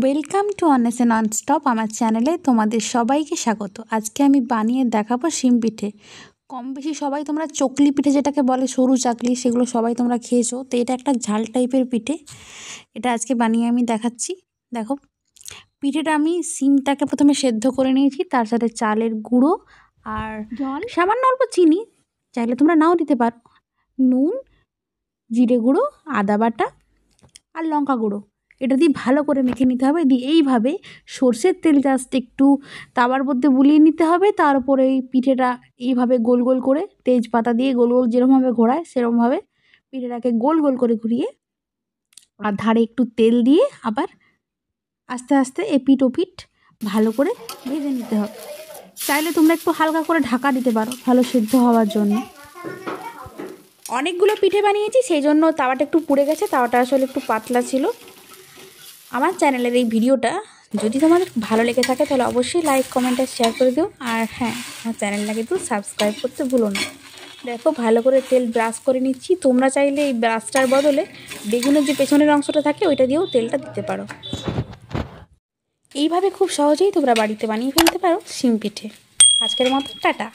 Welcome to Anwesha nonstop আমার চ্যানেলে তোমাদের সবাইকে স্বাগত। আজকে আমি বানিয়ে দেখাবো শিম পিঠে। কম বেশি সবাই তোমরা চকলি পিঠে যেটাকে বলে সরু চাকলি, সেগুলো সবাই তোমরা খেয়েছো। তো এটা একটা ঝাল টাইপের পিঠে, এটা আজকে বানিয়ে আমি দেখাচ্ছি। দেখো, পিঠেটা আমি শিমটাকে প্রথমে সেদ্ধ করে নিয়েছি, তার সাথে চালের গুঁড়ো আর জল, সামান্য অল্প চিনি, চাইলে তোমরা নাও দিতে পারো, নুন, জিরে গুঁড়ো, আদা বাটা আর লঙ্কা গুঁড়ো, এটা দিয়ে ভালো করে মেখে নিতে হবে। দিয়ে এইভাবে সর্ষের তেল জাস্ট একটু তাওয়ার মধ্যে বুলিয়ে নিতে হবে। তার উপরে এই পিঠেটা এইভাবে গোল গোল করে তেজপাতা দিয়ে গোল গোল যেরকমভাবে ঘোরায় সেরকমভাবে পিঠেটাকে গোল গোল করে ঘুরিয়ে আর ধারে একটু তেল দিয়ে আবার আস্তে আস্তে এপিট ওপিট ভালো করে ভেজে নিতে হবে। চাইলে তোমরা একটু হালকা করে ঢাকা দিতে পারো ভালো সিদ্ধ হওয়ার জন্য। অনেকগুলো পিঠে বানিয়েছি, সেই জন্য তাওয়াটা একটু পুড়ে গেছে, তাওয়াটা আসলে একটু পাতলা ছিল। আমার চ্যানেলের এই ভিডিওটা যদি তোমাদের ভালো লেগে থাকে তাহলে অবশ্যই লাইক কমেন্ট আর শেয়ার করে দিও। আর হ্যাঁ, আমার চ্যানেলটাকে একটু সাবস্ক্রাইব করতে ভুলো না। দেখো, ভালো করে তেল ব্রাশ করে নিচ্ছি। তোমরা চাইলে এই ব্রাশটার বদলে বেগুনের যে পেছনের অংশটা থাকে ওইটা দিয়েও তেলটা দিতে পারো। এইভাবে খুব সহজেই তোমরা বাড়িতে বানিয়ে ফেলতে পারো শিম পিঠে। আজকের মতো টাটা।